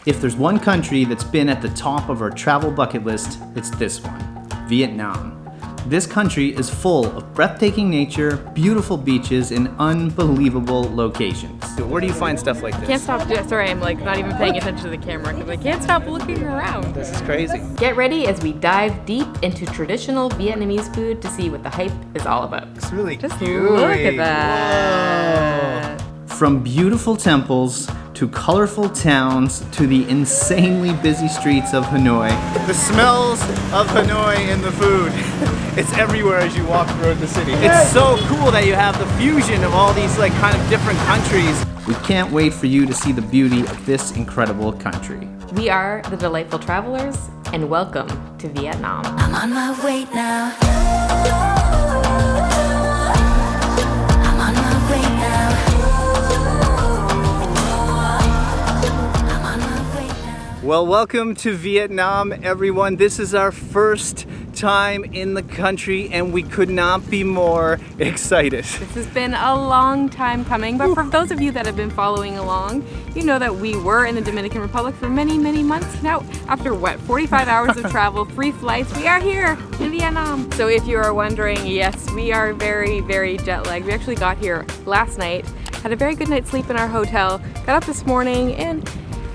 If there's one country that's been at the top of our travel bucket list, it's this one, Vietnam. This country is full of breathtaking nature, beautiful beaches, and unbelievable locations. So where do you find stuff like this? Can't stop, sorry, I'm like not even paying attention to the camera because I can't stop looking around. This is crazy. Get ready as we dive deep into traditional Vietnamese food to see what the hype is all about. It's really Just cute. look at that. Whoa. From beautiful temples to colorful towns to the insanely busy streets of Hanoi. The smells of Hanoi and the food. It's everywhere as you walk through the city. It's so cool that you have the fusion of all these like kind of different countries. We can't wait for you to see the beauty of this incredible country. We are the Delightful Travelers, and welcome to Vietnam. I'm on my way now. I'm on my way now. I'm on my way now. Well, welcome to Vietnam, everyone. This is our first time in the country and we could not be more excited. This has been a long time coming, but for those of you that have been following along, you know that we were in the Dominican Republic for many, many months now. After what, 45 hours of travel, 3 flights, we are here in Vietnam. So if you are wondering, yes, we are very, very jet lagged. We actually got here last night, had a very good night's sleep in our hotel, got up this morning, and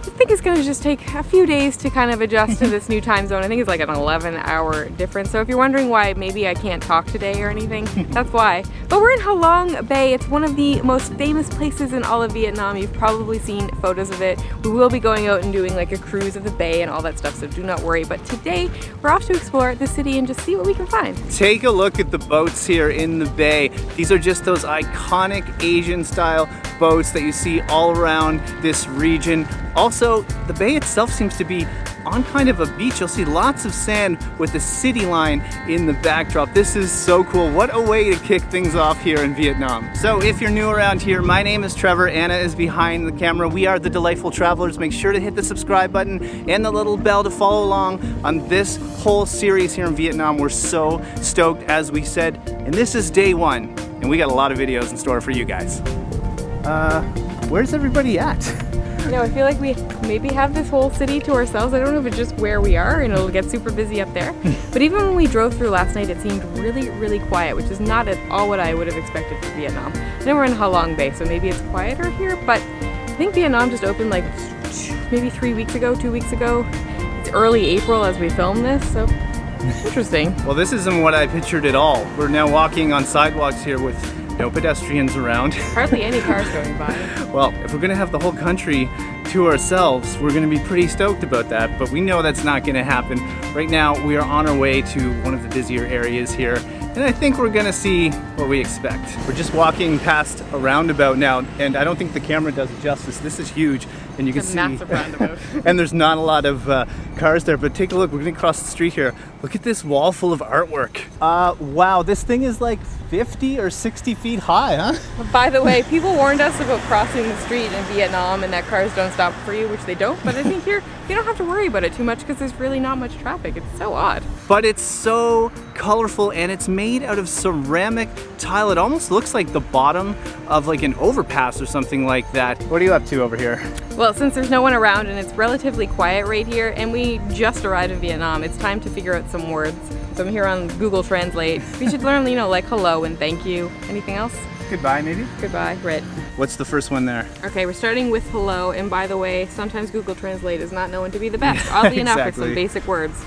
I think it's going to just take a few days to kind of adjust to this new time zone. I think it's like an 11-hour difference. So if you're wondering why maybe I can't talk today or anything, that's why. But we're in Halong Bay. It's one of the most famous places in all of Vietnam. You've probably seen photos of it. We will be going out and doing like a cruise of the bay and all that stuff, so do not worry. But today we're off to explore the city and just see what we can find. Take a look at the boats here in the bay. These are just those iconic Asian style boats that you see all around this region. Also, the bay itself seems to be on kind of a beach. You'll see lots of sand with the city line in the backdrop. This is so cool. What a way to kick things off here in Vietnam. So if you're new around here, my name is Trevor. Anna is behind the camera. We are the Delightful Travelers. Make sure to hit the subscribe button and the little bell to follow along on this whole series here in Vietnam. We're so stoked, as we said. And this is day 1, and we got a lot of videos in store for you guys. Where's everybody at? You know, I feel like we maybe have this whole city to ourselves. I don't know if it's just where we are and it'll get super busy up there. But even when we drove through last night, it seemed really, really quiet, which is not at all what I would have expected from Vietnam. I know we're in Halong Bay, so maybe it's quieter here, but I think Vietnam just opened like maybe 3 weeks ago, 2 weeks ago. It's early April as we film this, so interesting. Well, this isn't what I pictured at all. We're now walking on sidewalks here with no pedestrians around. Hardly any cars going by. Well, if we're gonna have the whole country to ourselves, we're gonna be pretty stoked about that, but we know that's not gonna happen. Right now, we are on our way to one of the busier areas here, and I think we're gonna see what we expect. We're just walking past a roundabout now, and I don't think the camera does it justice. This is huge, and you can see, massive roundabout. and there's not a lot of cars there, but take a look. We're gonna cross the street here. Look at this wall full of artwork. Wow, this thing is like 50 or 60 feet high, huh? By the way, people warned us about crossing the street in Vietnam and that cars don't stop for you, which they don't, but I think here you don't have to worry about it too much because there's really not much traffic. It's so odd. But it's so colorful and it's made out of ceramic tile. It almost looks like the bottom of like an overpass or something like that. What are you up to over here? Well, since there's no one around and it's relatively quiet right here and we just arrived in Vietnam, it's time to figure out some words. So I'm here on Google Translate. We should learn, you know, like hello and thank you. Anything else? Goodbye, maybe? Goodbye, right. What's the first one there? Okay, we're starting with hello, and by the way, sometimes Google Translate is not known to be the best. Oddly enough, it's some basic words.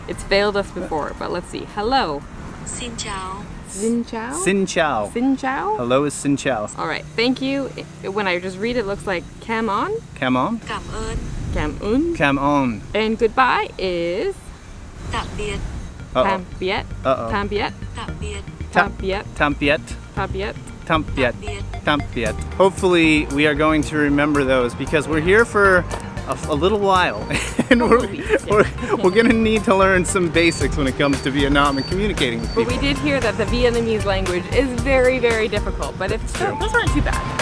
It's failed us before, but let's see. Hello. Xin chào. Xin chào? Xin chào. Xin chào? Hello is xin chào. All right, thank you. When I just read it, looks like cam on. Come on. Cảm ơn. Cam un. Come on. And goodbye is Tạm biệt. tam biet. Uh-oh. Tam biet. Tạm biệt. Tam biet. Tampiet. Tam biet. Tampiet. biệt. Tampiet. Hopefully we are going to remember those because we're here for a little while and we're gonna need to learn some basics when it comes to Vietnam and communicating with people. But we did hear that the Vietnamese language is very, very difficult, but it's still, those aren't too bad.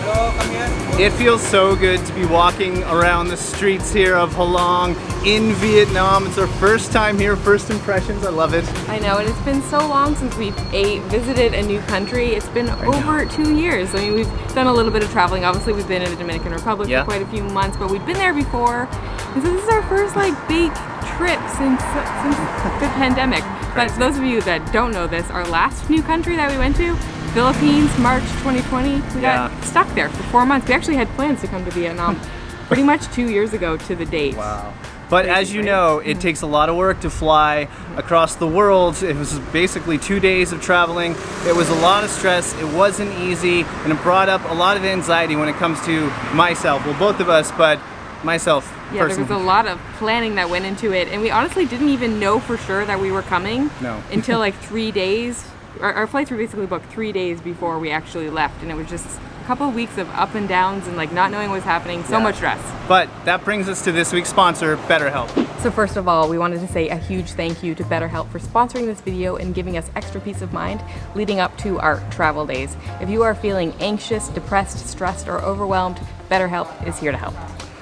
Hello, come here. It feels so good to be walking around the streets here of Halong in Vietnam. It's our first time here, first impressions. I love it. I know, and it's been so long since we visited a new country. It's been over 2 years. I mean, we've done a little bit of traveling. Obviously, we've been in the Dominican Republic for quite a few months, but we've been there before. And so this is our first like big trip since the pandemic. But for those of you that don't know this, our last new country that we went to, Philippines, March 2020. We got stuck there for 4 months. We actually had plans to come to Vietnam pretty much 2 years ago to the date. Wow. But as you know, it takes a lot of work to fly across the world. It was basically 2 days of traveling. It was a lot of stress. It wasn't easy, and it brought up a lot of anxiety when it comes to myself. Well, both of us, but myself Yeah, personally. there was a lot of planning that went into it, and we honestly didn't even know for sure that we were coming until like 3 days. Our flights were basically booked 3 days before we actually left, and it was just a couple of weeks of up and downs and like not knowing what was happening, so much stress. But that brings us to this week's sponsor, BetterHelp. So first of all, we wanted to say a huge thank you to BetterHelp for sponsoring this video and giving us extra peace of mind leading up to our travel days. If you are feeling anxious, depressed, stressed, or overwhelmed, BetterHelp is here to help.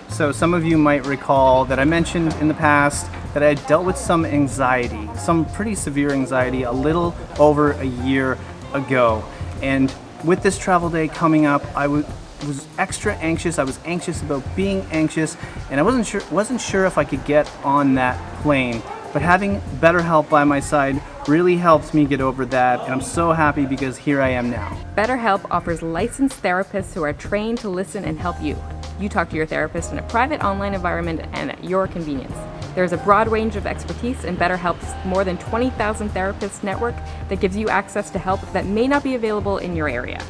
So some of you might recall that I mentioned in the past that I had dealt with some anxiety, some pretty severe anxiety a little over a year ago. And with this travel day coming up, I was extra anxious. I was anxious about being anxious, and I wasn't sure if I could get on that plane. But having BetterHelp by my side really helped me get over that, and I'm so happy because here I am now. BetterHelp offers licensed therapists who are trained to listen and help you. You talk to your therapist in a private online environment and at your convenience. There's a broad range of expertise in BetterHelp's more than 20,000 therapists network that gives you access to help that may not be available in your area.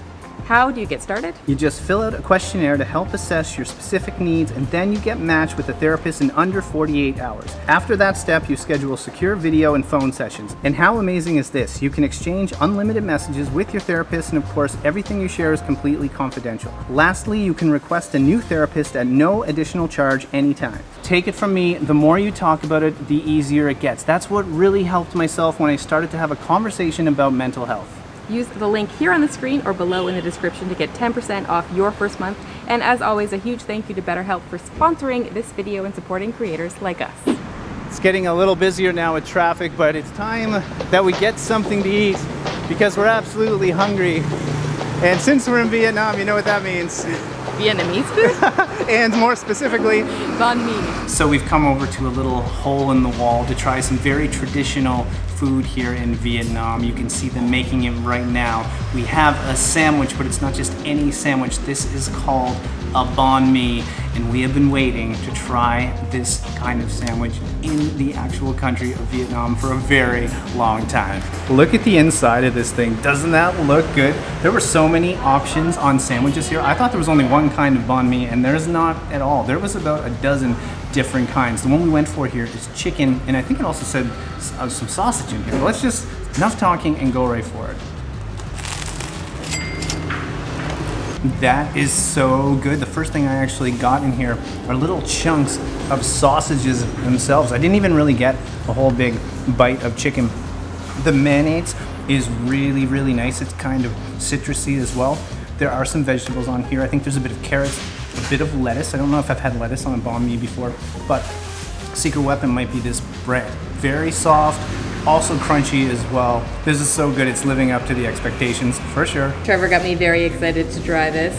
How do you get started? You just fill out a questionnaire to help assess your specific needs, and then you get matched with a therapist in under 48 hours. After that step, you schedule secure video and phone sessions. And how amazing is this? You can exchange unlimited messages with your therapist, and of course, everything you share is completely confidential. Lastly, you can request a new therapist at no additional charge anytime. Take it from me, the more you talk about it, the easier it gets. That's what really helped myself when I started to have a conversation about mental health. Use the link here on the screen or below in the description to get 10% off your first month. And as always, a huge thank you to BetterHelp for sponsoring this video and supporting creators like us. It's getting a little busier now with traffic, but it's time that we get something to eat because we're absolutely hungry. And since we're in Vietnam, you know what that means. Vietnamese food? And more specifically, Banh Mi. So we've come over to a little hole in the wall to try some very traditional food here in Vietnam. You can see them making it right now. We have a sandwich, but it's not just any sandwich. This is called a banh mi, and we have been waiting to try this kind of sandwich in the actual country of Vietnam for a very long time. Look at the inside of this thing. Doesn't that look good? There were so many options on sandwiches here. I thought there was only one kind of banh mi, and there's not at all. There was about a dozen different kinds. The one we went for here is chicken, and I think it also said some sausage in here. But let's just, enough talking and go right for it. That is so good. The first thing I actually got in here are little chunks of sausages themselves. I didn't even really get a whole big bite of chicken. The mayonnaise is really, really nice. It's kind of citrusy as well. There are some vegetables on here. I think there's a bit of carrots, a bit of lettuce. I don't know if I've had lettuce on a banh mi before, but secret weapon might be this bread. Very soft, also crunchy as well. This is so good, it's living up to the expectations for sure. Trevor got me very excited to try this.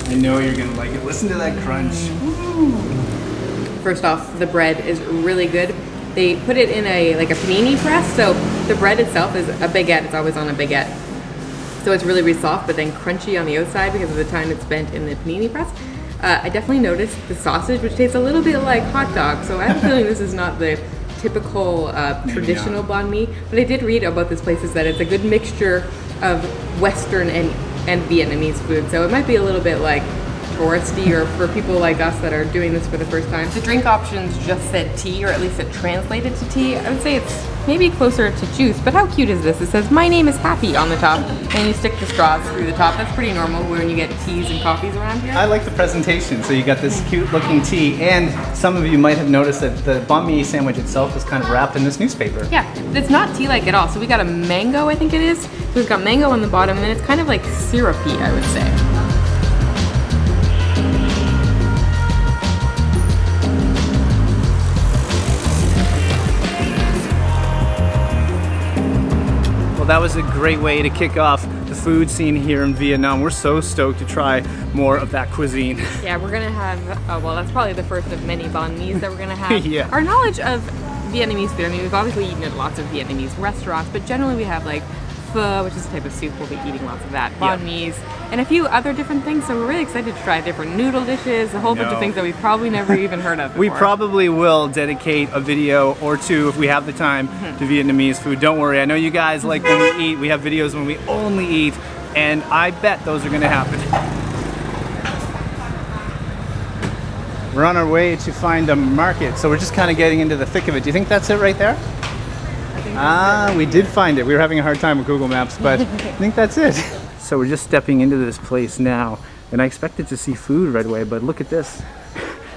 I know you're gonna like it. Listen to that crunch. First off, the bread is really good. They put it in a panini press, so the bread itself is a baguette. It's always on a baguette. So it's really, really soft, but then crunchy on the outside because of the time it's spent in the panini press. I definitely noticed the sausage, which tastes a little bit like hot dog. So I have a feeling this is not the typical traditional banh mi, but I did read about this place is that it's a good mixture of Western and Vietnamese food. So it might be a little bit like touristy or for people like us that are doing this for the first time. The drink options just said tea, or at least it translated to tea. I would say it's maybe closer to juice, but how cute is this? It says, "My name is Happy" on the top, and you stick the straws through the top. That's pretty normal when you get teas and coffees around here. I like the presentation. So you got this cute looking tea, and some of you might have noticed that the banh mi sandwich itself is kind of wrapped in this newspaper. Yeah, it's not tea-like at all. So we got a mango, I think it is. So we've got mango on the bottom, and then it's kind of like syrupy, I would say. that was a great way to kick off the food scene here in Vietnam. We're so stoked to try more of that cuisine. Yeah, we're gonna have, well, that's probably the first of many banh mi's that we're gonna have. Yeah. Our knowledge of Vietnamese food, I mean, we've obviously eaten at lots of Vietnamese restaurants, but generally we have like pho, which is a type of soup, we'll be eating lots of that, banh mi's, and a few other different things, so we're really excited to try different noodle dishes, a whole bunch of things that we've probably never even heard of before. We probably will dedicate a video or two, if we have the time, to Vietnamese food. Don't worry, I know you guys like when we eat. We have videos when we only eat, and I bet those are gonna happen. We're on our way to find a market, so we're just kind of getting into the thick of it. Do you think that's it right there? We did find it. We were having a hard time with Google Maps, but I think that's it. So we're just stepping into this place now, and I expected to see food right away, but look at this.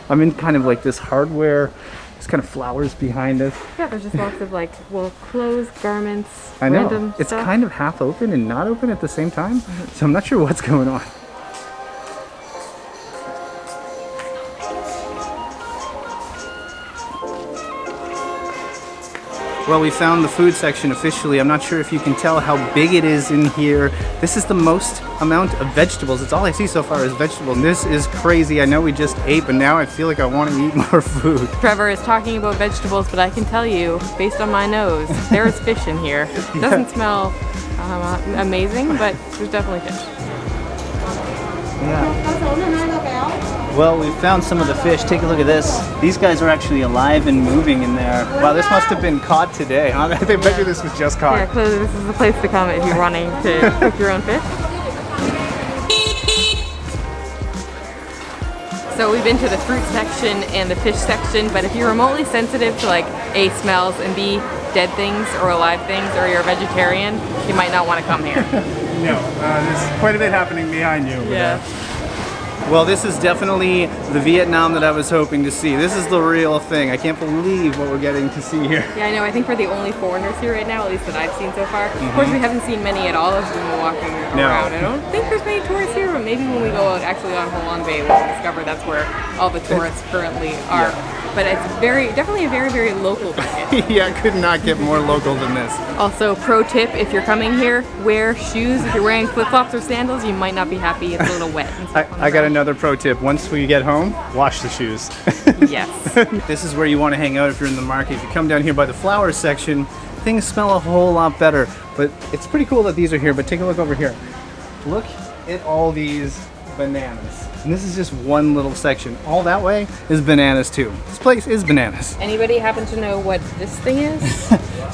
I'm in kind of like this hardware, there's kind of flowers behind us. Yeah, there's just lots of like, well, clothes, garments, I know. random It's stuff. kind of half open and not open at the same time, so I'm not sure what's going on. Well, we found the food section officially. I'm not sure if you can tell how big it is in here. This is the most amount of vegetables. It's all I see so far is vegetables. This is crazy. I know we just ate, but now I feel like I want to eat more food. Trevor is talking about vegetables, but I can tell you, based on my nose, there is fish in here. It doesn't smell amazing, but there's definitely fish. Well, we found some of the fish. Take a look at this. These guys are actually alive and moving in there. Wow, this must have been caught today, huh? I think maybe this was just caught. Yeah, clearly this is the place to come if you're wanting to cook your own fish. So we've been to the fruit section and the fish section, but if you're remotely sensitive to like A, smells, and B, dead things or alive things, or you're a vegetarian, you might not want to come here. No, there's quite a bit happening behind you over Yeah. there. Well, this is definitely the Vietnam that I was hoping to see. This is the real thing. I can't believe what we're getting to see here. Yeah, I know. I think we're the only foreigners here right now, at least that I've seen so far. Of course, we haven't seen many at all as we've been walking around. I don't think there's many tourists here, but maybe when we go out actually on Halong Bay, we'll discover that's where all the tourists currently are. But it's definitely a very, very local market. Yeah, I could not get more local than this. Also, pro tip, if you're coming here, wear shoes. If you're wearing flip-flops or sandals, you might not be happy. It's a little wet. And stuff on the I got ground. another pro tip. Once we get home, wash the shoes. Yes. This is where you want to hang out if you're in the market. If you come down here by the flowers section, things smell a whole lot better. But it's pretty cool that these are here, but take a look over here. Look at all these bananas. And this is just one little section. All that way is bananas too. This place is bananas. Anybody happen to know what this thing is?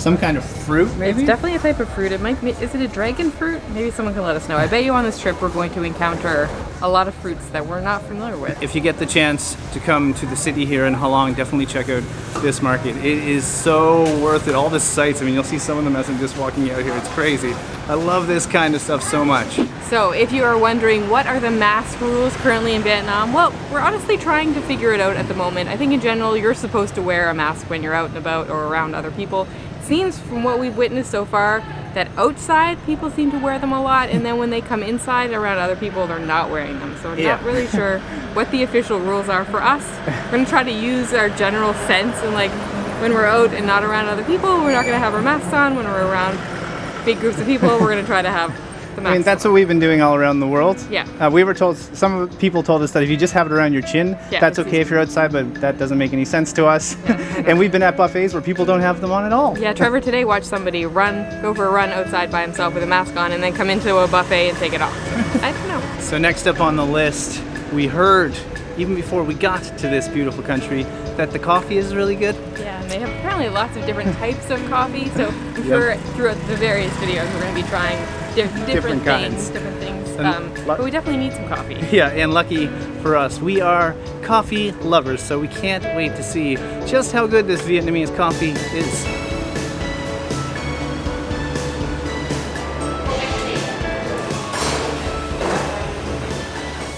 Some kind of fruit, maybe? It's definitely a type of fruit. It might be, is it a dragon fruit? Maybe someone can let us know. I bet you on this trip we're going to encounter a lot of fruits that we're not familiar with. If you get the chance to come to the city here in Halong, definitely check out this market. It is so worth it. All the sights, I mean, you'll see some of them as I'm just walking out here. It's crazy. I love this kind of stuff so much. So if you are wondering what are the mask rules currently in Vietnam, well, we're honestly trying to figure it out at the moment. I think in general, you're supposed to wear a mask when you're out and about or around other people. It seems from what we've witnessed so far that outside people seem to wear them a lot, and then when they come inside around other people, they're not wearing them. So we're not really sure what the official rules are for us. We're gonna try to use our general sense, and like when we're out and not around other people, we're not gonna have our masks on. When we're around big groups of people, we're gonna try to have the masks I mean, that's on. what we've been doing all around the world. Yeah. We were told, some people told us that if you just have it around your chin, that's it's okay if you're outside, but that doesn't make any sense to us. And we've been at buffets where people don't have them on at all. Yeah, Trevor today watched somebody go for a run outside by himself with a mask on and then come into a buffet and take it off. I don't know. So next up on the list, we heard, even before we got to this beautiful country, that the coffee is really good. Yeah, and they have apparently lots of different types of coffee, so I'm sure throughout the various videos we're going to be trying different kinds. things. And But we definitely need some coffee. Yeah, and lucky for us, we are coffee lovers, so we can't wait to see just how good this Vietnamese coffee is.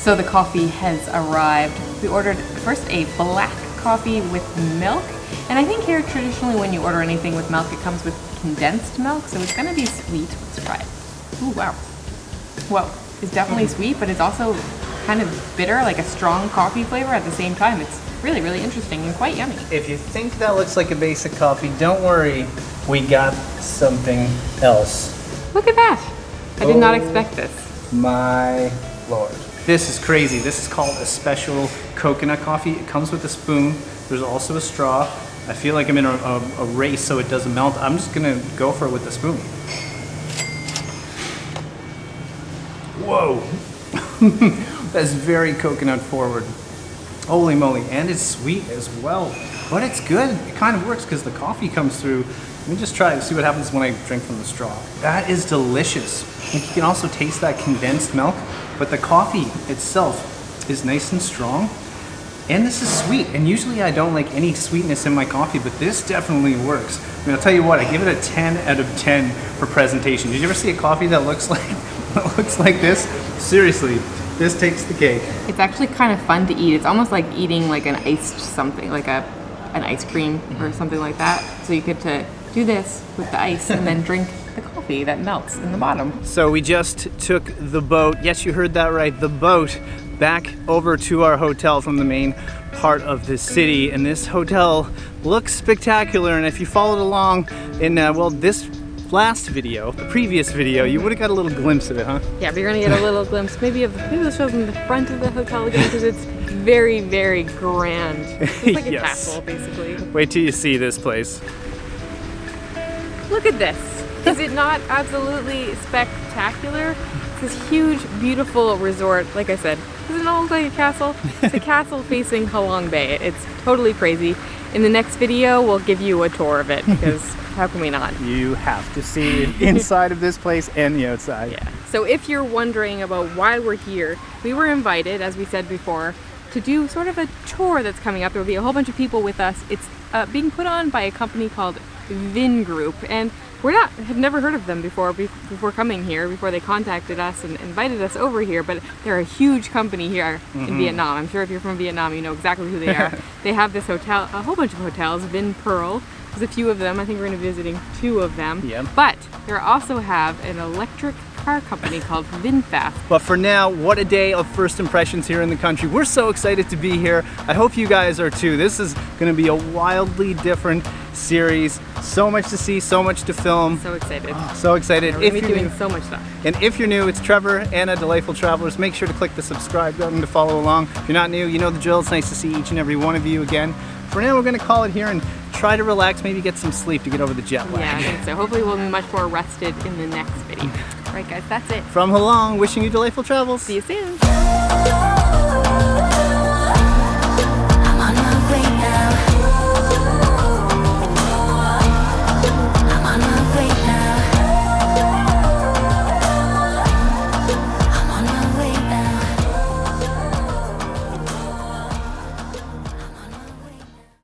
So the coffee has arrived. We ordered first a black coffee with milk, and I think here traditionally when you order anything with milk, it comes with condensed milk, so it's gonna be sweet. Let's try it. Ooh, wow. Well, it's definitely sweet, but it's also kind of bitter, like a strong coffee flavor at the same time. It's really, really interesting and quite yummy. If you think that looks like a basic coffee, don't worry, we got something else. Look at that. I did not expect this. My Lord. This is crazy. This is called a special coconut coffee. It comes with a spoon. There's also a straw. I feel like I'm in a race so it doesn't melt. I'm just gonna go for it with the spoon. Whoa. That's very coconut forward. Holy moly, and it's sweet as well. But it's good. It kind of works because the coffee comes through. Let me just try to see what happens when I drink from the straw. That is delicious. You can also taste that condensed milk, but the coffee itself is nice and strong. And this is sweet, and usually I don't like any sweetness in my coffee, but this definitely works. I mean, I'll tell you what, I give it a 10 out of 10 for presentation. Did you ever see a coffee that looks like this? Seriously, this takes the cake. It's actually kind of fun to eat. It's almost like eating like an iced something, like an ice cream or something like that. So you get to do this with the ice and then drink the coffee that melts in the bottom. So we just took the boat, yes, you heard that right, the boat, back over to our hotel from the main part of the city. And this hotel looks spectacular. And if you followed along in, well, this last video, the previous video, you would have got a little glimpse of it, huh? Yeah, but you're gonna get a little glimpse maybe we'll show them the front of the hotel again because it's very, very grand. It's like a Yes. castle, basically. Wait till you see this place. Look at this. Is it not absolutely spectacular? It's this huge, beautiful resort. Like I said, does it not look like a castle? It's a castle facing Halong Bay. It's totally crazy. In the next video, we'll give you a tour of it because how can we not? You have to see inside of this place and the outside. Yeah. So if you're wondering about why we're here, we were invited, as we said before, to do sort of a tour that's coming up. There will be a whole bunch of people with us. It's being put on by a company called Vin Group, and have never heard of them before coming here, before they contacted us and invited us over here, but they're a huge company here in Vietnam. I'm sure if you're from Vietnam, you know exactly who they are. They have this hotel, a whole bunch of hotels, Vinpearl. There's a few of them. I think we're going to be visiting 2 of them. Yep. But they also have an electric car company called VinFast. But for now, what a day of first impressions here in the country. We're so excited to be here. I hope you guys are too. This is going to be a wildly different series. So much to see, so much to film. So excited. So excited. We're going to be doing so much stuff. And if you're new, it's Trevor, Anna, Delightful Travelers. Make sure to click the subscribe button to follow along. If you're not new, you know the drill. It's nice to see each and every one of you again. For now, we're going to call it here and try to relax, maybe get some sleep to get over the jet lag. Yeah, I think so. Hopefully we'll be much more rested in the next video. All right, guys, that's it. From Halong, wishing you delightful travels. See you soon.